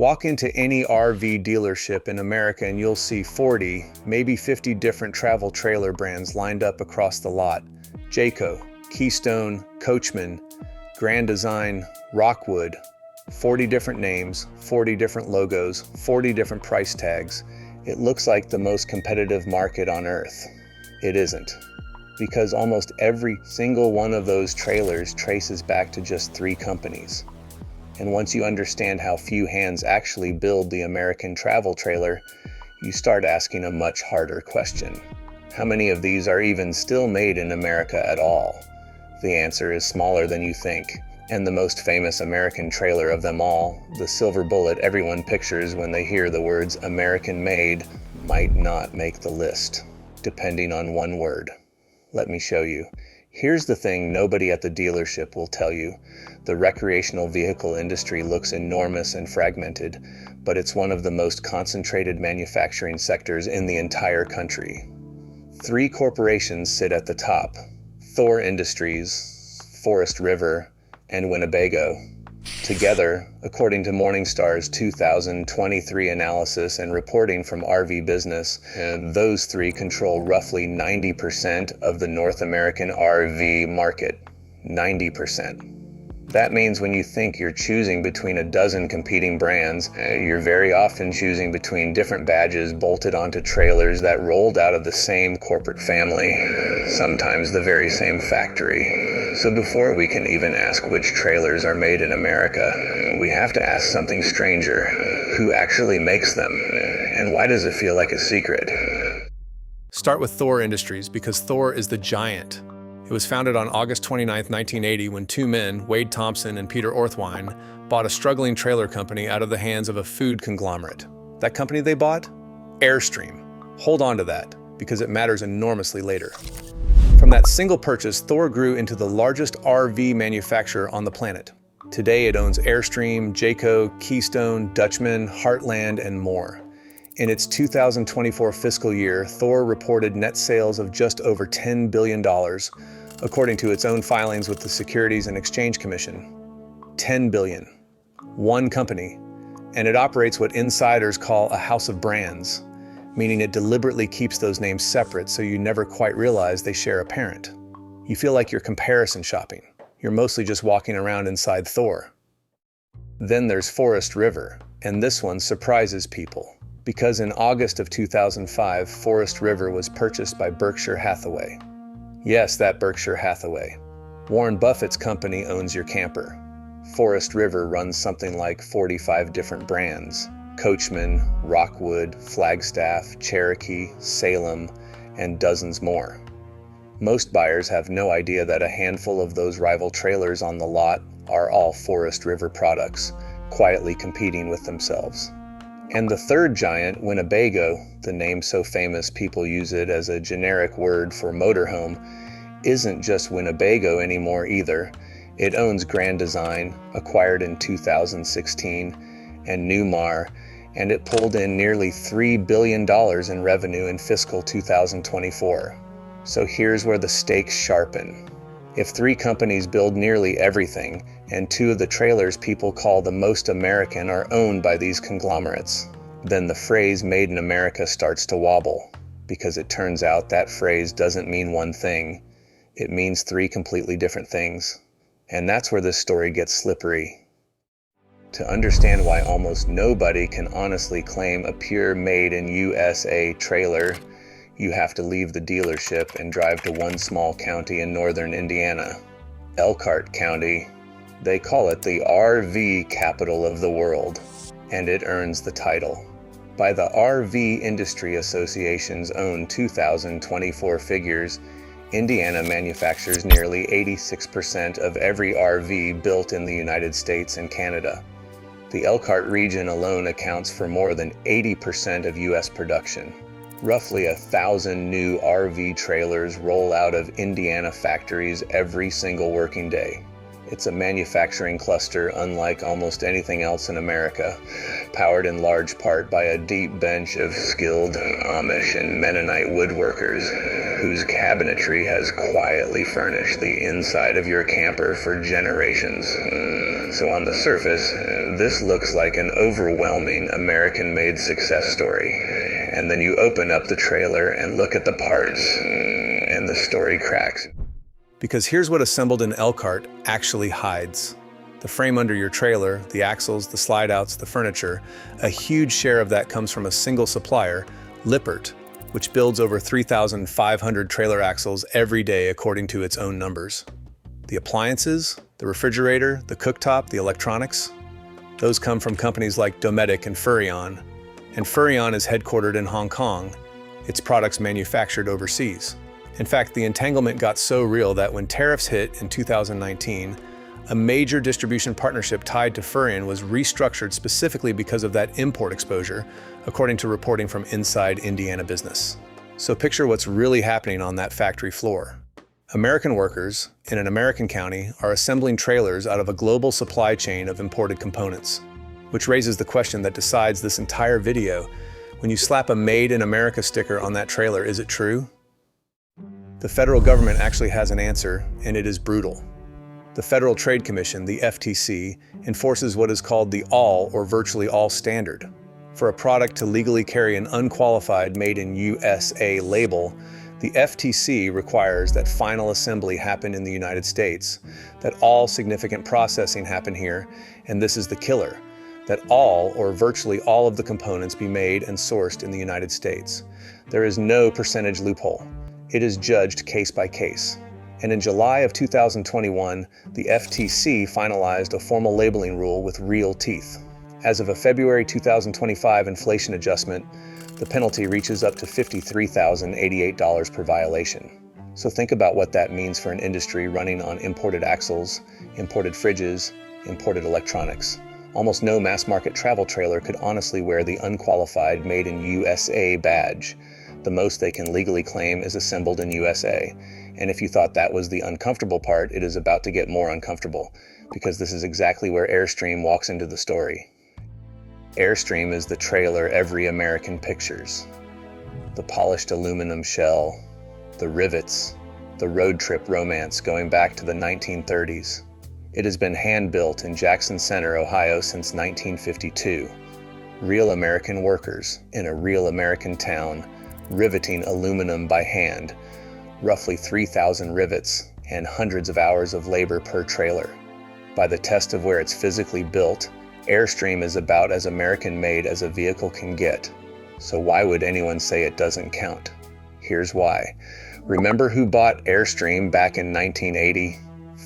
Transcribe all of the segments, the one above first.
Walk into any RV dealership in America and you'll see 40, maybe 50 different travel trailer brands lined up across the lot. Jayco, Keystone, Coachman, Grand Design, Rockwood. 40 different names, 40 different logos, 40 different price tags. It looks like the most competitive market on earth. It isn't, because almost every single one of those trailers traces back to just 3 companies. And once you understand how few hands actually build the American travel trailer, you start asking a much harder question. How many of these are even still made in America at all? The answer is smaller than you think. And the most famous American trailer of them all, the silver bullet everyone pictures when they hear the words American made, might not make the list, depending on one word. Let me show you. Here's the thing nobody at the dealership will tell you. The recreational vehicle industry looks enormous and fragmented, but it's one of the most concentrated manufacturing sectors in the entire country. 3 corporations sit at the top: Thor Industries, Forest River, and Winnebago. Together, according to Morningstar's 2023 analysis and reporting from RV Business, those 3 control roughly 90% of the North American RV market. 90%. That means when you think you're choosing between a dozen competing brands, you're very often choosing between different badges bolted onto trailers that rolled out of the same corporate family, sometimes the very same factory. So before we can even ask which trailers are made in America, we have to ask something stranger. Who actually makes them? And why does it feel like a secret? Start with Thor Industries, because Thor is the giant. It was founded on August 29, 1980, when 2 men, Wade Thompson and Peter Orthwein, bought a struggling trailer company out of the hands of a food conglomerate. That company they bought? Airstream. Hold on to that, because it matters enormously later. From that single purchase, Thor grew into the largest RV manufacturer on the planet. Today it owns Airstream, Jayco, Keystone, Dutchman, Heartland, and more. In its 2024 fiscal year, Thor reported net sales of just over $10 billion, according to its own filings with the Securities and Exchange Commission. 10 billion. One company. And it operates what insiders call a house of brands, meaning it deliberately keeps those names separate so you never quite realize they share a parent. You feel like you're comparison shopping. You're mostly just walking around inside Thor. Then there's Forest River, and this one surprises people, because in August of 2005, Forest River was purchased by Berkshire Hathaway. Yes, that Berkshire Hathaway. Warren Buffett's company owns your camper. Forest River runs something like 45 different brands: Coachman, Rockwood, Flagstaff, Cherokee, Salem, and dozens more. Most buyers have no idea that a handful of those rival trailers on the lot are all Forest River products, quietly competing with themselves. And the third giant, Winnebago, the name so famous people use it as a generic word for motorhome, isn't just Winnebago anymore either. It owns Grand Design, acquired in 2016, and Newmar, and it pulled in nearly $3 billion in revenue in fiscal 2024. So here's where the stakes sharpen. If 3 companies build nearly everything, and 2 of the trailers people call the most American are owned by these conglomerates, then the phrase "Made in America" starts to wobble, because it turns out that phrase doesn't mean one thing. It means 3 completely different things. And that's where this story gets slippery. To understand why almost nobody can honestly claim a pure made in USA trailer, you have to leave the dealership and drive to one small county in northern Indiana, Elkhart County. They call it the RV capital of the world, and it earns the title. By the RV Industry Association's own 2024 figures, Indiana manufactures nearly 86% of every RV built in the United States and Canada. The Elkhart region alone accounts for more than 80% of U.S. production. Roughly 1,000 new RV trailers roll out of Indiana factories every single working day. It's a manufacturing cluster unlike almost anything else in America, powered in large part by a deep bench of skilled Amish and Mennonite woodworkers whose cabinetry has quietly furnished the inside of your camper for generations. So on the surface, this looks like an overwhelming American-made success story. And then you open up the trailer and look at the parts, and the story cracks. Because here's what assembled in Elkhart actually hides. The frame under your trailer, the axles, the slide-outs, the furniture, a huge share of that comes from a single supplier, Lippert, which builds over 3,500 trailer axles every day according to its own numbers. The appliances, the refrigerator, the cooktop, the electronics, those come from companies like Dometic and Furrion. And Furrion is headquartered in Hong Kong, its products manufactured overseas. In fact, the entanglement got so real that when tariffs hit in 2019, a major distribution partnership tied to Furrion was restructured specifically because of that import exposure, according to reporting from Inside Indiana Business. So picture what's really happening on that factory floor. American workers in an American county are assembling trailers out of a global supply chain of imported components, which raises the question that decides this entire video. When you slap a Made in America sticker on that trailer, is it true? The federal government actually has an answer, and it is brutal. The Federal Trade Commission, the FTC, enforces what is called the all or virtually all standard. For a product to legally carry an unqualified Made in USA label, the FTC requires that final assembly happen in the United States, that all significant processing happen here, and this is the killer, that all or virtually all of the components be made and sourced in the United States. There is no percentage loophole. It is judged case by case. And in July of 2021, the FTC finalized a formal labeling rule with real teeth. As of a February 2025 inflation adjustment, the penalty reaches up to $53,088 per violation. So think about what that means for an industry running on imported axles, imported fridges, imported electronics. Almost no mass-market travel trailer could honestly wear the unqualified Made in USA badge. The most they can legally claim is assembled in USA. And if you thought that was the uncomfortable part, it is about to get more uncomfortable, because this is exactly where Airstream walks into the story. Airstream is the trailer every American pictures. The polished aluminum shell, the rivets, the road trip romance going back to the 1930s. It has been hand-built in Jackson Center, Ohio since 1952. Real American workers in a real American town, riveting aluminum by hand, roughly 3,000 rivets and hundreds of hours of labor per trailer. By the test of where it's physically built, Airstream is about as American-made as a vehicle can get. So why would anyone say it doesn't count? Here's why. Remember who bought Airstream back in 1980?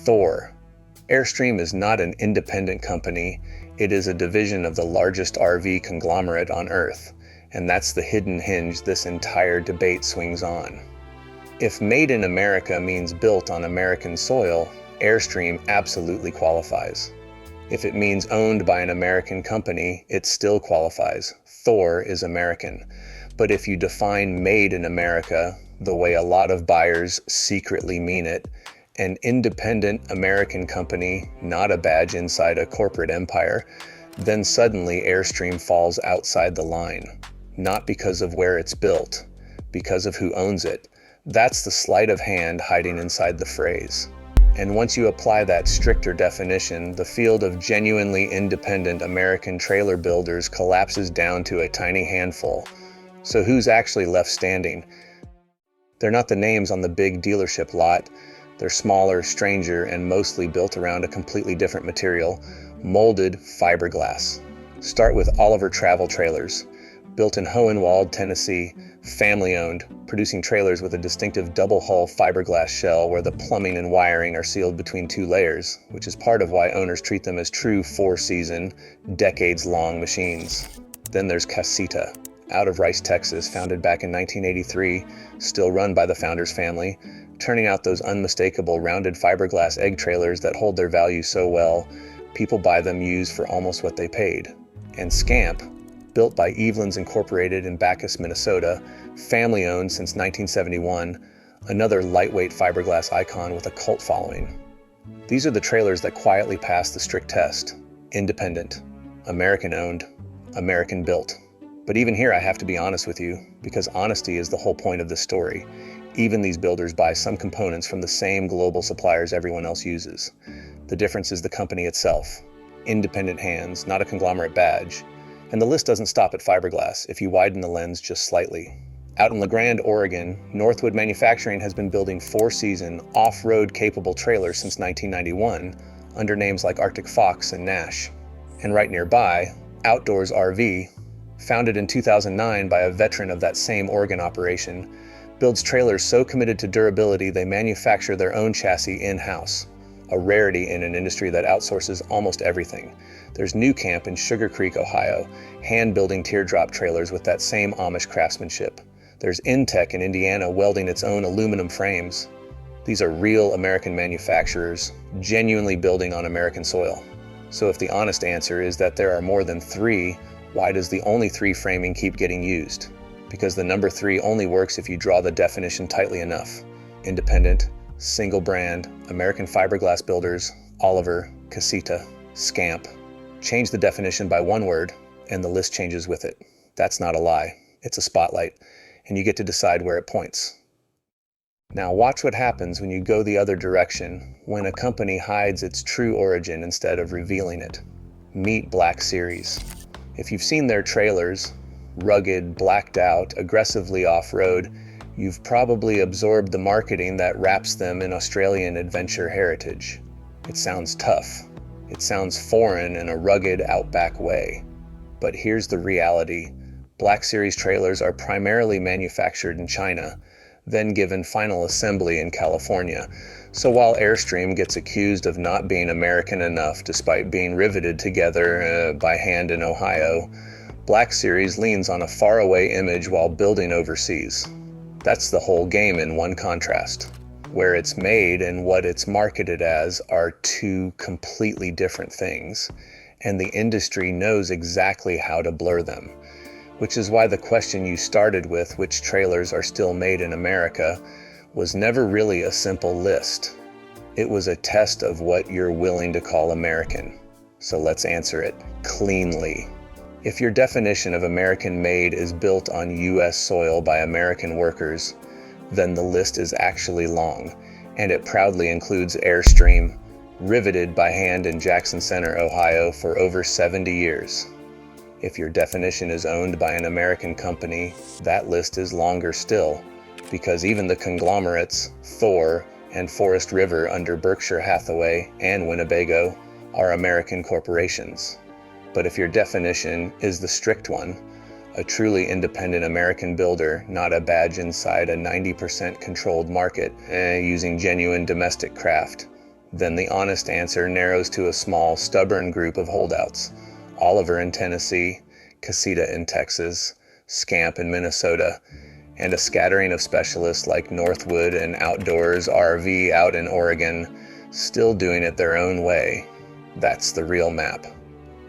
Thor. Airstream is not an independent company. It is a division of the largest RV conglomerate on Earth. And that's the hidden hinge this entire debate swings on. If Made in America means built on American soil, Airstream absolutely qualifies. If it means owned by an American company, it still qualifies. Thor is American. But if you define Made in America the way a lot of buyers secretly mean it, an independent American company, not a badge inside a corporate empire, then suddenly Airstream falls outside the line. Not because of where it's built, because of who owns it. That's the sleight of hand hiding inside the phrase. And once you apply that stricter definition, the field of genuinely independent American trailer builders collapses down to a tiny handful. So who's actually left standing? They're not the names on the big dealership lot. They're smaller, stranger, and mostly built around a completely different material, molded fiberglass. Start with Oliver Travel Trailers. Built in Hohenwald, Tennessee, family-owned, producing trailers with a distinctive double-hull fiberglass shell where the plumbing and wiring are sealed between two layers, which is part of why owners treat them as true four-season, decades-long machines. Then there's Casita, out of Rice, Texas, founded back in 1983, still run by the founder's family, turning out those unmistakable rounded fiberglass egg trailers that hold their value so well, people buy them used for almost what they paid. And Scamp, built by Evelyn's Incorporated in Bacchus, Minnesota, family-owned since 1971, another lightweight fiberglass icon with a cult following. These are the trailers that quietly pass the strict test. Independent, American-owned, American-built. But even here I have to be honest with you, because honesty is the whole point of this story. Even these builders buy some components from the same global suppliers everyone else uses. The difference is the company itself. Independent hands, not a conglomerate badge. And the list doesn't stop at fiberglass if you widen the lens just slightly. Out in La Grande, Oregon, Northwood Manufacturing has been building four-season, off-road capable trailers since 1991 under names like Arctic Fox and Nash. And right nearby, Outdoors RV, founded in 2009 by a veteran of that same Oregon operation, builds trailers so committed to durability they manufacture their own chassis in-house, a rarity in an industry that outsources almost everything. There's New Camp in Sugar Creek, Ohio, hand-building teardrop trailers with that same Amish craftsmanship. There's Intech in Indiana welding its own aluminum frames. These are real American manufacturers, genuinely building on American soil. So if the honest answer is that there are more than three, why does the only three framing keep getting used? Because the number three only works if you draw the definition tightly enough. Independent, single brand, American fiberglass builders, Oliver, Casita, Scamp. Change the definition by one word, and the list changes with it. That's not a lie. It's a spotlight, and you get to decide where it points. Now watch what happens when you go the other direction, when a company hides its true origin instead of revealing it. Meet Black Series. If you've seen their trailers, rugged, blacked out, aggressively off-road, you've probably absorbed the marketing that wraps them in Australian adventure heritage. It sounds tough. It sounds foreign in a rugged, outback way. But here's the reality. Black Series trailers are primarily manufactured in China, then given final assembly in California. So while Airstream gets accused of not being American enough despite being riveted together by hand in Ohio, Black Series leans on a faraway image while building overseas. That's the whole game in one contrast. Where it's made and what it's marketed as are two completely different things, and the industry knows exactly how to blur them. Which is why the question you started with, which trailers are still made in America, was never really a simple list. It was a test of what you're willing to call American. So let's answer it cleanly. If your definition of American made is built on US soil by American workers, then the list is actually long, and it proudly includes Airstream, riveted by hand in Jackson Center, Ohio for over 70 years. If your definition is owned by an American company, that list is longer still, because even the conglomerates, Thor and Forest River under Berkshire Hathaway and Winnebago, are American corporations. But if your definition is the strict one, a truly independent American builder, not a badge inside a 90% controlled market, using genuine domestic craft, then the honest answer narrows to a small, stubborn group of holdouts. Oliver in Tennessee, Casita in Texas, Scamp in Minnesota, and a scattering of specialists like Northwood and Outdoors RV out in Oregon, still doing it their own way. That's the real map.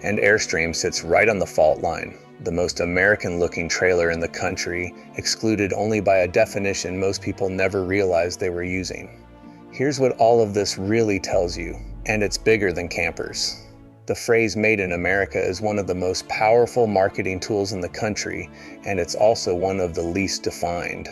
And Airstream sits right on the fault line, the most American-looking trailer in the country, excluded only by a definition most people never realized they were using. Here's what all of this really tells you, and it's bigger than campers. The phrase "Made in America" is one of the most powerful marketing tools in the country, and it's also one of the least defined.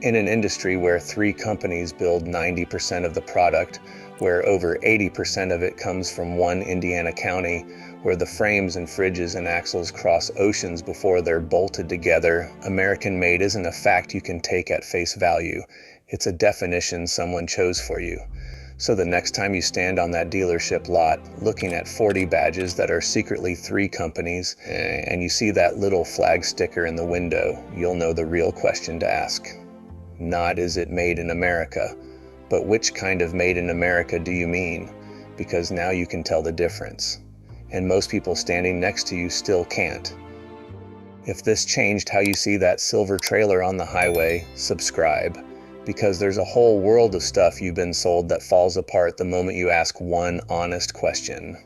In an industry where three companies build 90% of the product, where over 80% of it comes from one Indiana county, where the frames and fridges and axles cross oceans before they're bolted together, American-made isn't a fact you can take at face value. It's a definition someone chose for you. So the next time you stand on that dealership lot looking at 40 badges that are secretly three companies, and you see that little flag sticker in the window, you'll know the real question to ask. Not is it made in America, but which kind of made in America do you mean? Because now you can tell the difference. And most people standing next to you still can't. If this changed how you see that silver trailer on the highway, subscribe. Because there's a whole world of stuff you've been sold that falls apart the moment you ask one honest question.